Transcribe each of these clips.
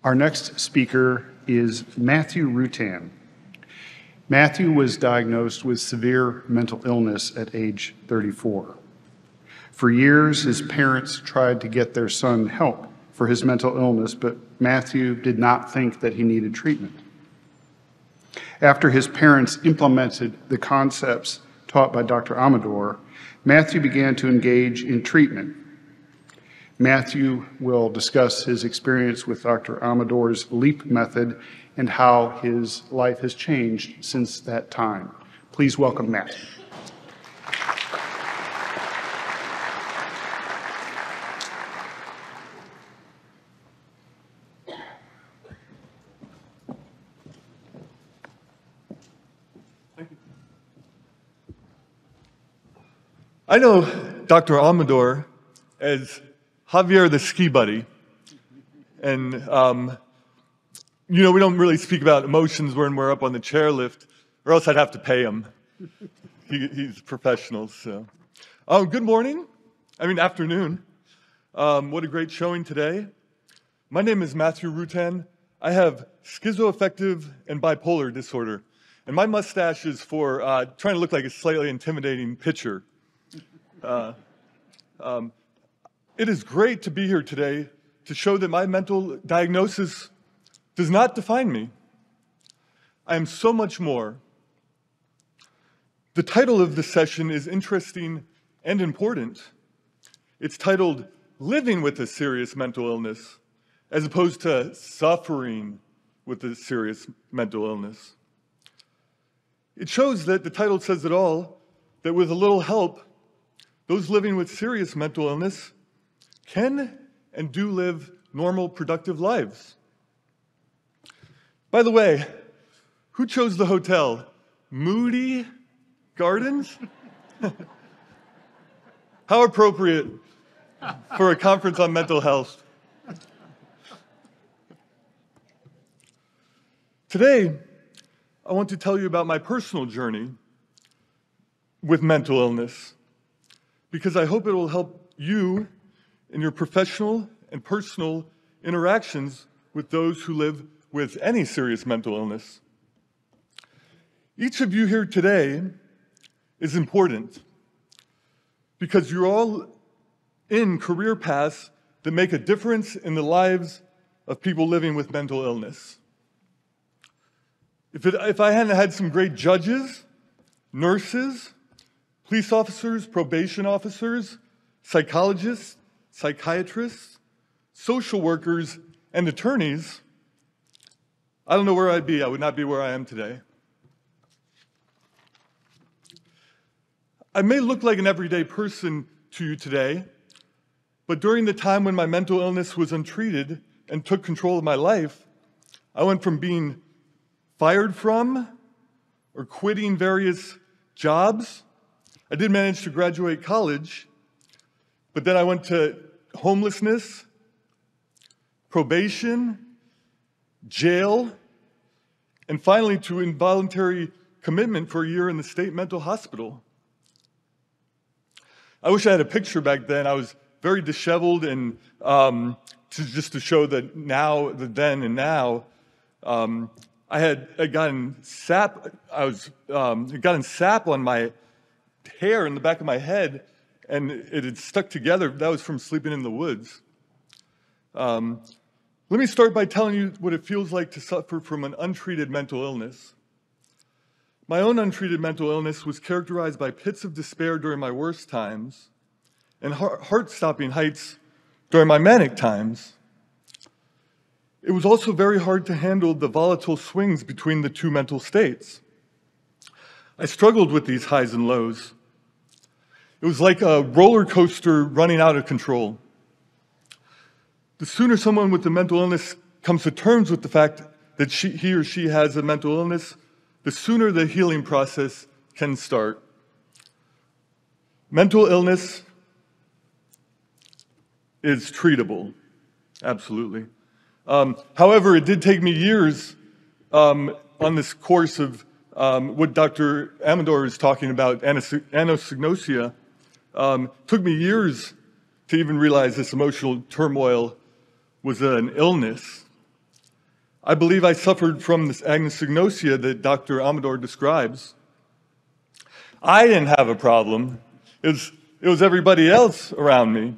Our next speaker is Matthew Rutan. Matthew was diagnosed with severe mental illness at age 34. For years, his parents tried to get their son help for his mental illness, but Matthew did not think that he needed treatment. After his parents implemented the concepts taught by Dr. Amador, Matthew began to engage in treatment. Matthew will discuss his experience with Dr. Amador's LEAP method and how his life has changed since that time. Please welcome Matthew. I know Dr. Amador as Javier the ski buddy, and we don't really speak about emotions when we're up on the chairlift, or else I'd have to pay him. He's a professional. So, good morning. Afternoon. What a great showing today. My name is Matthew Rutan. I have schizoaffective and bipolar disorder, and my mustache is for trying to look like a slightly intimidating pitcher. It is great to be here today to show that my mental diagnosis does not define me. I am so much more. The title of this session is interesting and important. It's titled Living with a Serious Mental Illness, as opposed to suffering with a serious mental illness. It shows that the title says it all, that with a little help, those living with serious mental illness can and do live normal, productive lives. By the way, who chose the hotel? Moody Gardens? How appropriate for a conference on mental health. Today, I want to tell you about my personal journey with mental illness, because I hope it will help you in your professional and personal interactions with those who live with any serious mental illness. Each of you here today is important because you're all in career paths that make a difference in the lives of people living with mental illness. If I hadn't had some great judges, nurses, police officers, probation officers, psychologists, psychiatrists, social workers, and attorneys, I don't know where I'd be. I would not be where I am today. I may look like an everyday person to you today, but during the time when my mental illness was untreated and took control of my life, I went from being fired from or quitting various jobs. I did manage to graduate college, but then I went to homelessness, probation, jail, and finally to involuntary commitment for a year in the state mental hospital. I wish I had a picture back then. I was very disheveled, and just to show that now, the then and now, I had gotten sap. Had gotten sap on my hair in the back of my head, and it had stuck together. That was from sleeping in the woods. Let me start by telling you what it feels like to suffer from an untreated mental illness. My own untreated mental illness was characterized by pits of despair during my worst times and heart-stopping heights during my manic times. It was also very hard to handle the volatile swings between the two mental states. I struggled with these highs and lows. It was like a roller coaster running out of control. The sooner someone with a mental illness comes to terms with the fact that he or she has a mental illness, the sooner the healing process can start. Mental illness is treatable, absolutely. However, it did take me years on this course of what Dr. Amador is talking about, anosognosia. Took me years to even realize this emotional turmoil was an illness. I believe I suffered from this agnosognosia that Dr. Amador describes. I didn't have a problem. It was everybody else around me.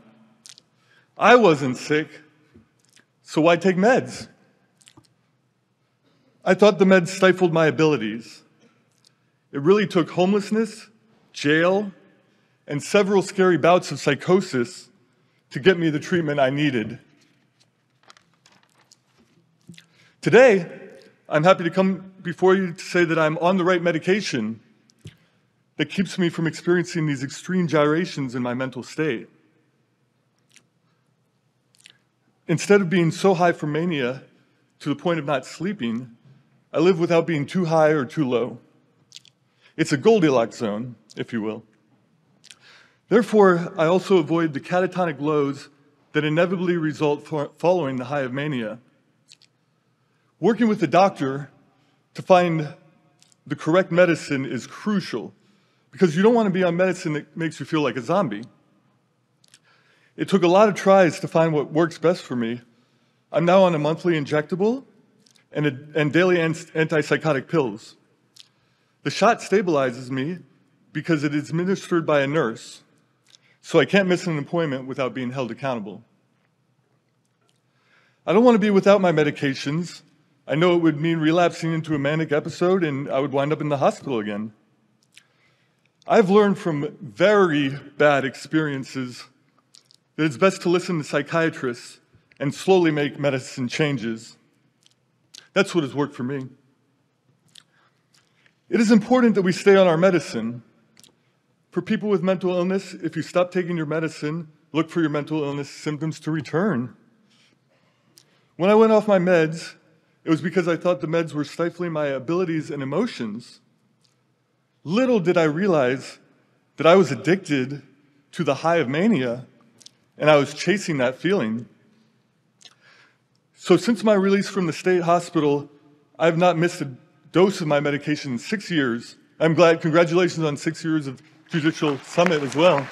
I wasn't sick, so why take meds? I thought the meds stifled my abilities. It really took homelessness, jail, and several scary bouts of psychosis to get me the treatment I needed. Today, I'm happy to come before you to say that I'm on the right medication that keeps me from experiencing these extreme gyrations in my mental state. Instead of being so high from mania to the point of not sleeping, I live without being too high or too low. It's a Goldilocks zone, if you will. Therefore, I also avoid the catatonic lows that inevitably result following the high of mania. Working with the doctor to find the correct medicine is crucial because you don't want to be on medicine that makes you feel like a zombie. It took a lot of tries to find what works best for me. I'm now on a monthly injectable and daily antipsychotic pills. The shot stabilizes me because it is administered by a nurse, so I can't miss an appointment without being held accountable. I don't want to be without my medications. I know it would mean relapsing into a manic episode and I would wind up in the hospital again. I've learned from very bad experiences that it's best to listen to psychiatrists and slowly make medicine changes. That's what has worked for me. It is important that we stay on our medicine. For people with mental illness, if you stop taking your medicine, look for your mental illness symptoms to return. When I went off my meds, it was because I thought the meds were stifling my abilities and emotions. Little did I realize that I was addicted to the high of mania, and I was chasing that feeling. So since my release from the state hospital, I have not missed a dose of my medication in 6 years. I'm glad. Congratulations on 6 years of Judicial Summit as well.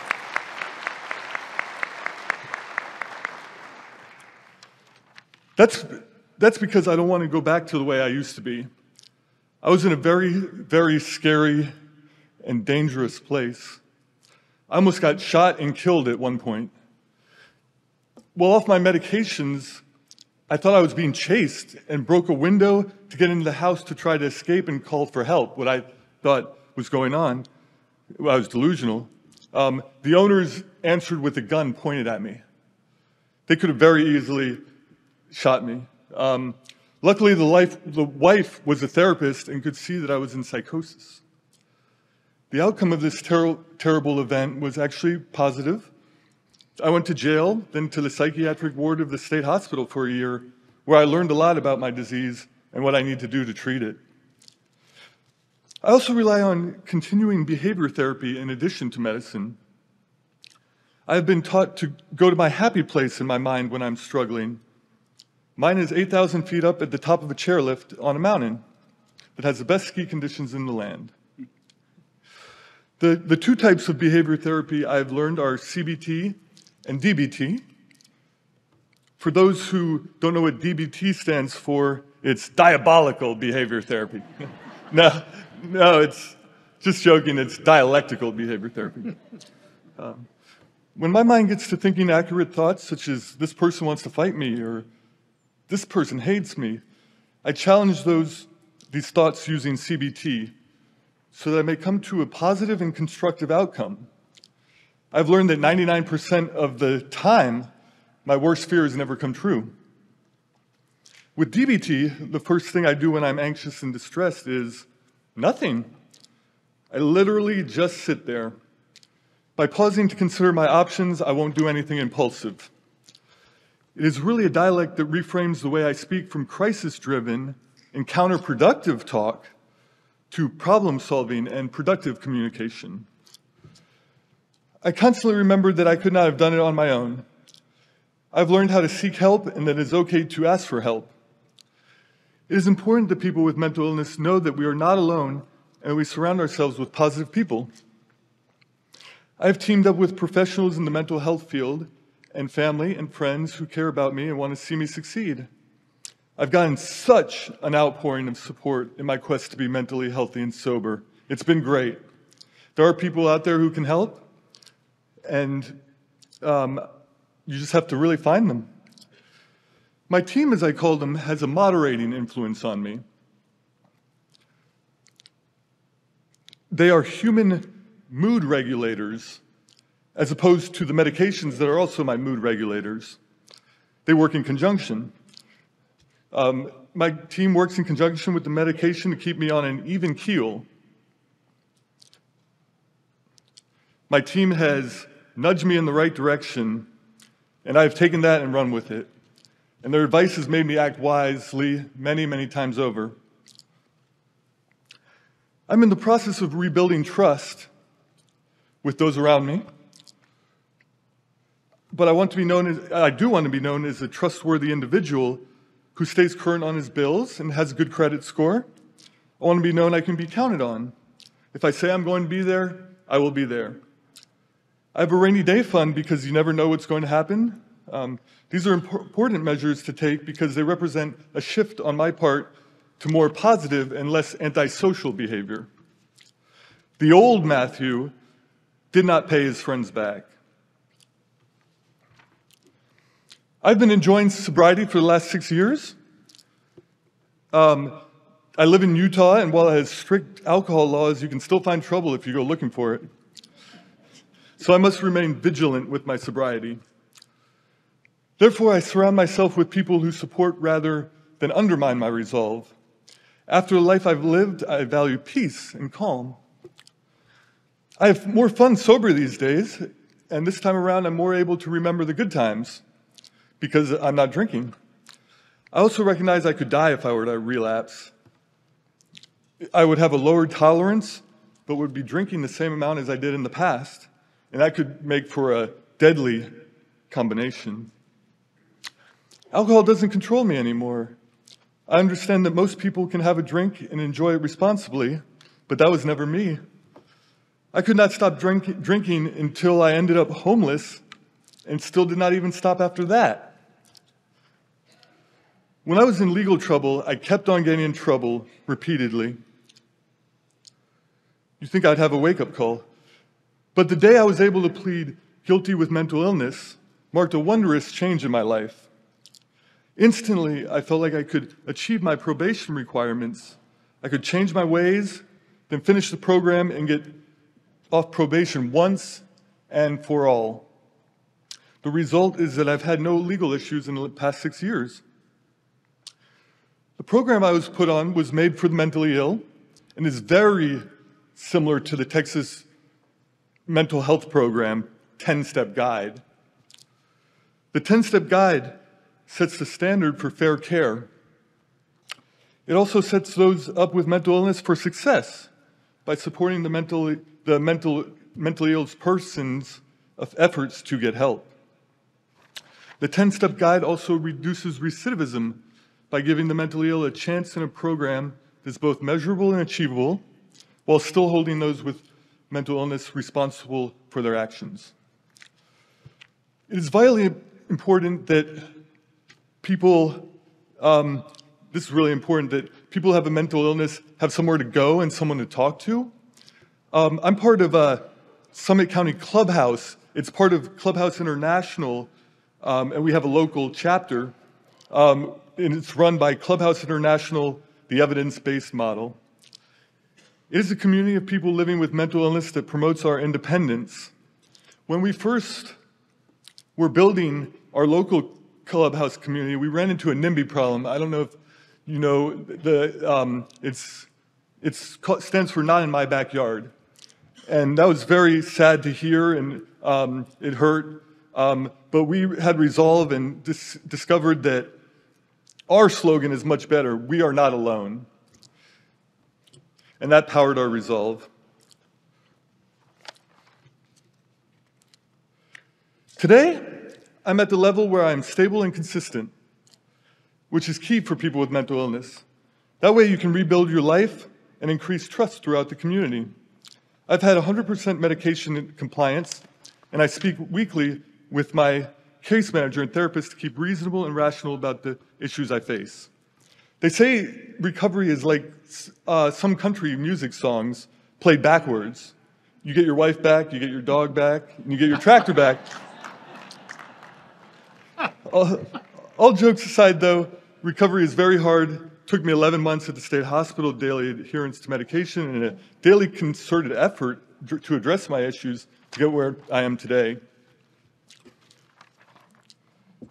That's because I don't want to go back to the way I used to be. I was in a very, very scary and dangerous place. I almost got shot and killed at one point. While off my medications, I thought I was being chased and broke a window to get into the house to try to escape and call for help, what I thought was going on. I was delusional. The owners answered with a gun pointed at me. They could have very easily shot me. Luckily, the wife was a therapist and could see that I was in psychosis. The outcome of this terrible event was actually positive. I went to jail, then to the psychiatric ward of the state hospital for a year, where I learned a lot about my disease and what I need to do to treat it. I also rely on continuing behavior therapy in addition to medicine. I have been taught to go to my happy place in my mind when I'm struggling. Mine is 8,000 feet up at the top of a chairlift on a mountain that has the best ski conditions in the land. The two types of behavior therapy I've learned are CBT and DBT. For those who don't know what DBT stands for, it's diabolical behavior therapy. No, it's just joking. It's dialectical behavior therapy. When my mind gets to thinking accurate thoughts, such as this person wants to fight me or this person hates me, I challenge these thoughts using CBT so that I may come to a positive and constructive outcome. I've learned that 99% of the time, my worst fears never come true. With DBT, the first thing I do when I'm anxious and distressed is nothing. I literally just sit there. By pausing to consider my options, I won't do anything impulsive. It is really a dialect that reframes the way I speak from crisis-driven and counterproductive talk to problem-solving and productive communication. I constantly remembered that I could not have done it on my own. I've learned how to seek help and that it's okay to ask for help. It is important that people with mental illness know that we are not alone and we surround ourselves with positive people. I've teamed up with professionals in the mental health field and family and friends who care about me and want to see me succeed. I've gotten such an outpouring of support in my quest to be mentally healthy and sober. It's been great. There are people out there who can help, and you just have to really find them. My team, as I call them, has a moderating influence on me. They are human mood regulators, as opposed to the medications that are also my mood regulators. They work in conjunction. My team works in conjunction with the medication to keep me on an even keel. My team has nudged me in the right direction, and I've taken that and run with it. And their advice has made me act wisely many, many times over. I'm in the process of rebuilding trust with those around me, but I do want to be known as a trustworthy individual who stays current on his bills and has a good credit score. I want to be known I can be counted on. If I say I'm going to be there, I will be there. I have a rainy day fund because you never know what's going to happen. These are important measures to take because they represent a shift on my part to more positive and less antisocial behavior. The old Matthew did not pay his friends back. I've been enjoying sobriety for the last 6 years. I live in Utah, and while it has strict alcohol laws, you can still find trouble if you go looking for it. So I must remain vigilant with my sobriety. Therefore, I surround myself with people who support rather than undermine my resolve. After the life I've lived, I value peace and calm. I have more fun sober these days, and this time around I'm more able to remember the good times because I'm not drinking. I also recognize I could die if I were to relapse. I would have a lower tolerance, but would be drinking the same amount as I did in the past, and that could make for a deadly combination. Alcohol doesn't control me anymore. I understand that most people can have a drink and enjoy it responsibly, but that was never me. I could not stop drinking until I ended up homeless and still did not even stop after that. When I was in legal trouble, I kept on getting in trouble repeatedly. You'd think I'd have a wake-up call. But the day I was able to plead guilty with mental illness marked a wondrous change in my life. Instantly, I felt like I could achieve my probation requirements. I could change my ways, then finish the program and get off probation once and for all. The result is that I've had no legal issues in the past 6 years. The program I was put on was made for the mentally ill and is very similar to the Texas mental health program 10-step guide. The 10-step guide sets the standard for fair care. It also sets those up with mental illness for success by supporting the mentally ill person's efforts to get help. The 10-step guide also reduces recidivism by giving the mentally ill a chance in a program that's both measurable and achievable, while still holding those with mental illness responsible for their actions. It is vitally important that people, this is really important, that people who have a mental illness have somewhere to go and someone to talk to. I'm part of Summit County Clubhouse. It's part of Clubhouse International, and we have a local chapter, and it's run by Clubhouse International, the evidence-based model. It is a community of people living with mental illness that promotes our independence. When we first were building our local Clubhouse community, we ran into a NIMBY problem. I don't know if you know, it stands for Not in My Backyard. And that was very sad to hear, and it hurt. But we had resolve and discovered that our slogan is much better: we are not alone. And that powered our resolve. Today, I'm at the level where I'm stable and consistent, which is key for people with mental illness. That way you can rebuild your life and increase trust throughout the community. I've had 100% medication compliance, and I speak weekly with my case manager and therapist to keep reasonable and rational about the issues I face. They say recovery is like some country music songs played backwards. You get your wife back, you get your dog back, and you get your tractor back. All jokes aside, though, recovery is very hard. It took me 11 months at the state hospital, daily adherence to medication, and a daily concerted effort to address my issues to get where I am today.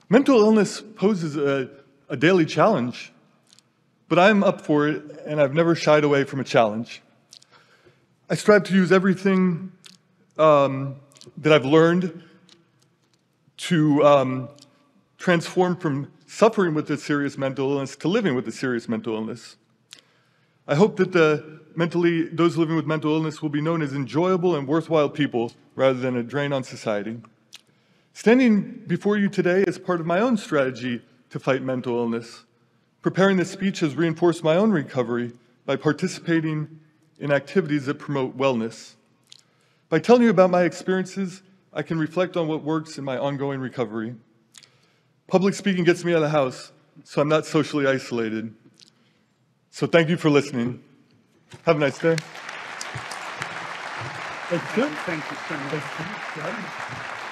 Mental illness poses a daily challenge, but I'm up for it, and I've never shied away from a challenge. I strive to use everything that I've learned to transform from suffering with a serious mental illness to living with a serious mental illness. I hope that those living with mental illness will be known as enjoyable and worthwhile people rather than a drain on society. Standing before you today is part of my own strategy to fight mental illness. Preparing this speech has reinforced my own recovery by participating in activities that promote wellness. By telling you about my experiences, I can reflect on what works in my ongoing recovery. Public speaking gets me out of the house, so I'm not socially isolated. So thank you for listening. Have a nice day. Thank you so much.